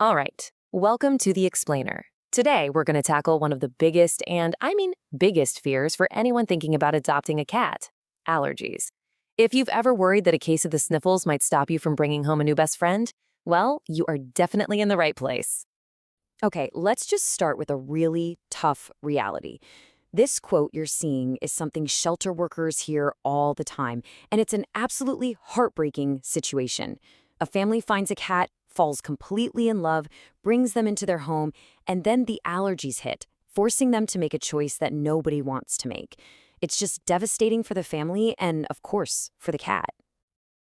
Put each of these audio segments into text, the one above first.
All right, welcome to The Explainer. Today, we're going to tackle one of the biggest, and I mean biggest fears for anyone thinking about adopting a cat: allergies. If you've ever worried that a case of the sniffles might stop you from bringing home a new best friend, well, you are definitely in the right place. Okay, let's just start with a really tough reality. This quote you're seeing is something shelter workers hear all the time, and it's an absolutely heartbreaking situation. A family finds a cat, falls completely in love, brings them into their home, and then the allergies hit, forcing them to make a choice that nobody wants to make. It's just devastating for the family and, of course, for the cat.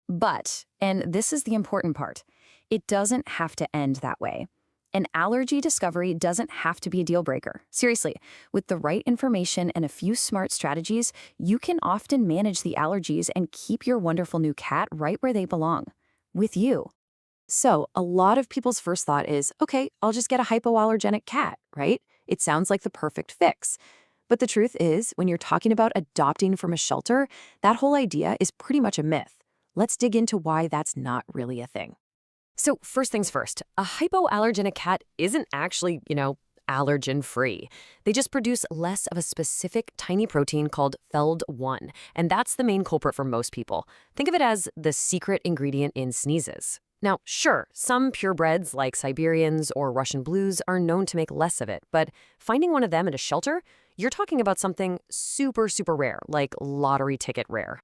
But, and this is the important part, it doesn't have to end that way. An allergy discovery doesn't have to be a deal breaker. Seriously, with the right information and a few smart strategies, you can often manage the allergies and keep your wonderful new cat right where they belong, with you. So, a lot of people's first thought is, okay, I'll just get a hypoallergenic cat, right? It sounds like the perfect fix. But the truth is, when you're talking about adopting from a shelter, that whole idea is pretty much a myth. Let's dig into why that's not really a thing. So, first things first, a hypoallergenic cat isn't actually, allergen-free. They just produce less of a specific tiny protein called FELD1, and that's the main culprit for most people. Think of it as the secret ingredient in sneezes. Now, sure, some purebreds like Siberians or Russian blues are known to make less of it, but finding one of them at a shelter, you're talking about something super, super rare, like lottery ticket rare.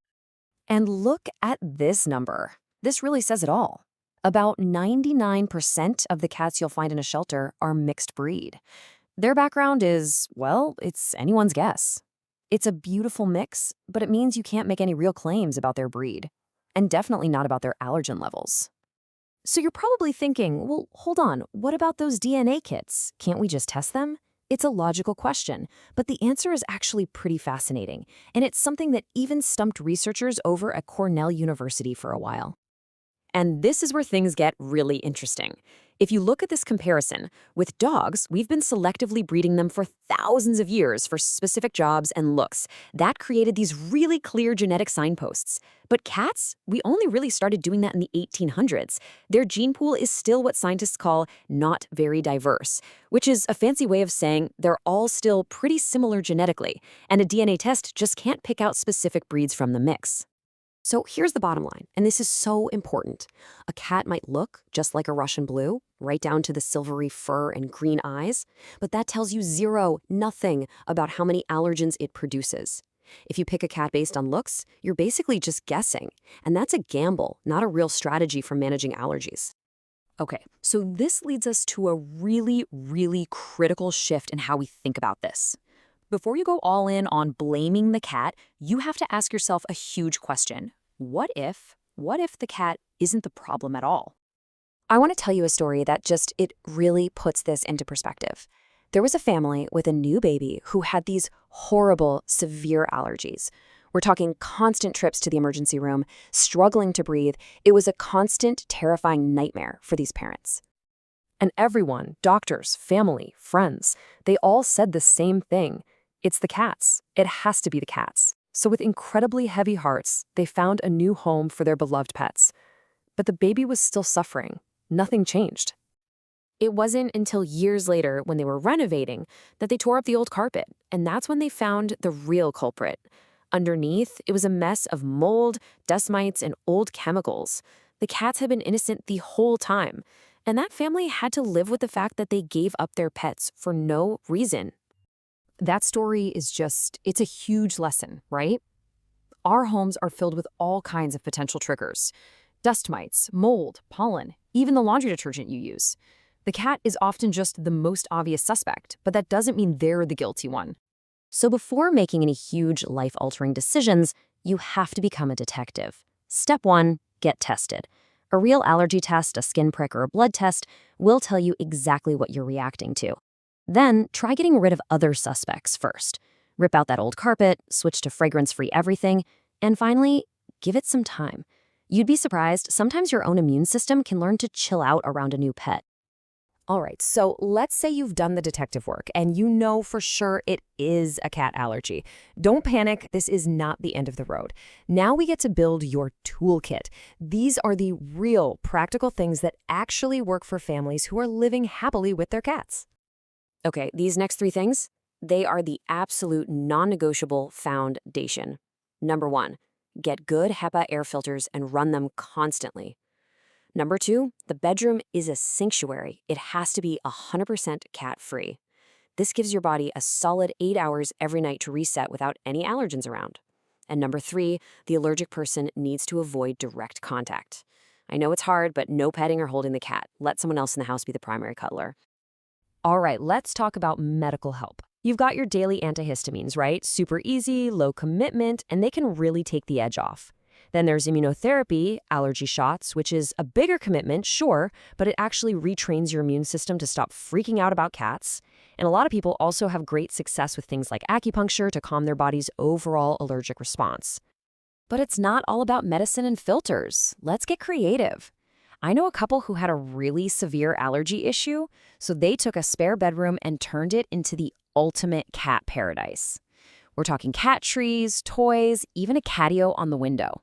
And look at this number. This really says it all. About 99% of the cats you'll find in a shelter are mixed breed. Their background is, well, it's anyone's guess. It's a beautiful mix, but it means you can't make any real claims about their breed, and definitely not about their allergen levels. So you're probably thinking, well, hold on, what about those DNA kits? Can't we just test them? It's a logical question, but the answer is actually pretty fascinating, and it's something that even stumped researchers over at Cornell University for a while. And this is where things get really interesting. If you look at this comparison, with dogs, we've been selectively breeding them for thousands of years for specific jobs and looks. That created these really clear genetic signposts. But cats, we only really started doing that in the 1800s. Their gene pool is still what scientists call not very diverse, which is a fancy way of saying they're all still pretty similar genetically, and a DNA test just can't pick out specific breeds from the mix. So here's the bottom line, and this is so important. A cat might look just like a Russian blue, right down to the silvery fur and green eyes, but that tells you zero, nothing about how many allergens it produces. If you pick a cat based on looks, you're basically just guessing, and that's a gamble, not a real strategy for managing allergies. Okay, so this leads us to a really, really critical shift in how we think about this. Before you go all in on blaming the cat, you have to ask yourself a huge question. What if the cat isn't the problem at all? I want to tell you a story that it really puts this into perspective. There was a family with a new baby who had these horrible, severe allergies. We're talking constant trips to the emergency room, struggling to breathe. It was a constant, terrifying nightmare for these parents. And everyone, doctors, family, friends, they all said the same thing. It's the cats. It has to be the cats. So with incredibly heavy hearts, they found a new home for their beloved pets. But the baby was still suffering. Nothing changed. It wasn't until years later, when they were renovating, that they tore up the old carpet, and that's when they found the real culprit. Underneath, it was a mess of mold, dust mites, and old chemicals. The cats had been innocent the whole time, and that family had to live with the fact that they gave up their pets for no reason. That story is it's a huge lesson, right? Our homes are filled with all kinds of potential triggers: dust mites, mold, pollen, even the laundry detergent you use. The cat is often just the most obvious suspect, but that doesn't mean they're the guilty one. So before making any huge life-altering decisions, you have to become a detective. Step 1, get tested. A real allergy test, a skin prick, or a blood test will tell you exactly what you're reacting to. Then, try getting rid of other suspects first. Rip out that old carpet, switch to fragrance-free everything, and finally, give it some time. You'd be surprised, sometimes your own immune system can learn to chill out around a new pet. All right, so let's say you've done the detective work and you know for sure it is a cat allergy. Don't panic, this is not the end of the road. Now we get to build your toolkit. These are the real practical things that actually work for families who are living happily with their cats. Okay, these next three things, they are the absolute non-negotiable foundation. Number one, get good HEPA air filters and run them constantly. Number two, the bedroom is a sanctuary. It has to be 100% cat-free. This gives your body a solid 8 hours every night to reset without any allergens around. And number three, the allergic person needs to avoid direct contact. I know it's hard, but no petting or holding the cat. Let someone else in the house be the primary cuddler. All right, let's talk about medical help. You've got your daily antihistamines, right? Super easy, low commitment, and they can really take the edge off. Then there's immunotherapy, allergy shots, which is a bigger commitment, sure, but it actually retrains your immune system to stop freaking out about cats. And a lot of people also have great success with things like acupuncture to calm their body's overall allergic response. But it's not all about medicine and filters. Let's get creative. I know a couple who had a really severe allergy issue, so they took a spare bedroom and turned it into the ultimate cat paradise. We're talking cat trees, toys, even a catio on the window.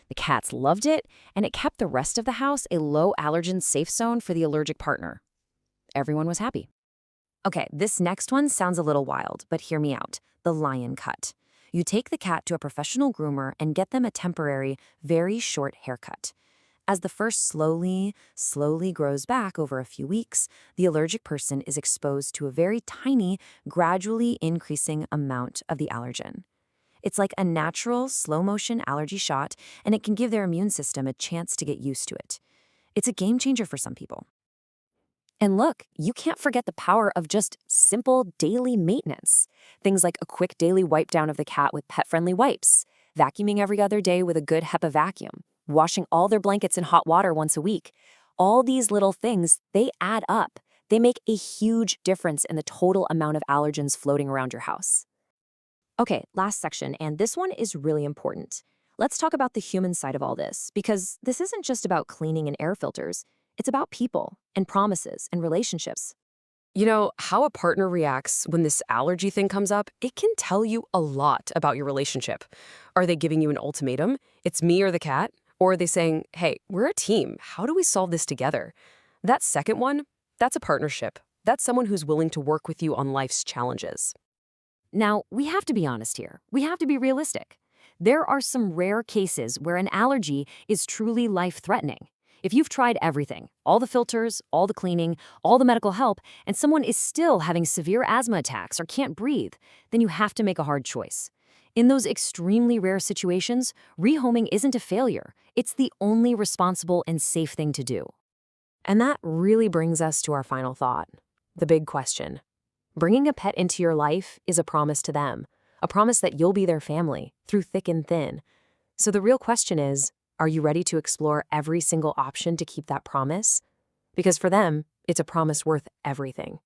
The cats loved it, and it kept the rest of the house a low-allergen safe zone for the allergic partner. Everyone was happy. Okay, this next one sounds a little wild, but hear me out. The lion cut. You take the cat to a professional groomer and get them a temporary, very short haircut. As the fur slowly grows back over a few weeks, the allergic person is exposed to a very tiny, gradually increasing amount of the allergen. It's like a natural, slow-motion allergy shot, and it can give their immune system a chance to get used to it. It's a game changer for some people. And look, you can't forget the power of just simple daily maintenance. Things like a quick daily wipe down of the cat with pet-friendly wipes, vacuuming every other day with a good HEPA vacuum, washing all their blankets in hot water once a week. All these little things, they add up. They make a huge difference in the total amount of allergens floating around your house. Okay, last section, and this one is really important. Let's talk about the human side of all this, because this isn't just about cleaning and air filters. It's about people and promises and relationships. You know, how a partner reacts when this allergy thing comes up, it can tell you a lot about your relationship. Are they giving you an ultimatum? It's me or the cat? Or are they saying, hey, we're a team. How do we solve this together? That second one, that's a partnership. That's someone who's willing to work with you on life's challenges. Now, we have to be honest here. We have to be realistic. There are some rare cases where an allergy is truly life-threatening. If you've tried everything, all the filters, all the cleaning, all the medical help, and someone is still having severe asthma attacks or can't breathe, then you have to make a hard choice. In those extremely rare situations, rehoming isn't a failure. It's the only responsible and safe thing to do. And that really brings us to our final thought, the big question. Bringing a pet into your life is a promise to them, a promise that you'll be their family through thick and thin. So the real question is, are you ready to explore every single option to keep that promise? Because for them, it's a promise worth everything.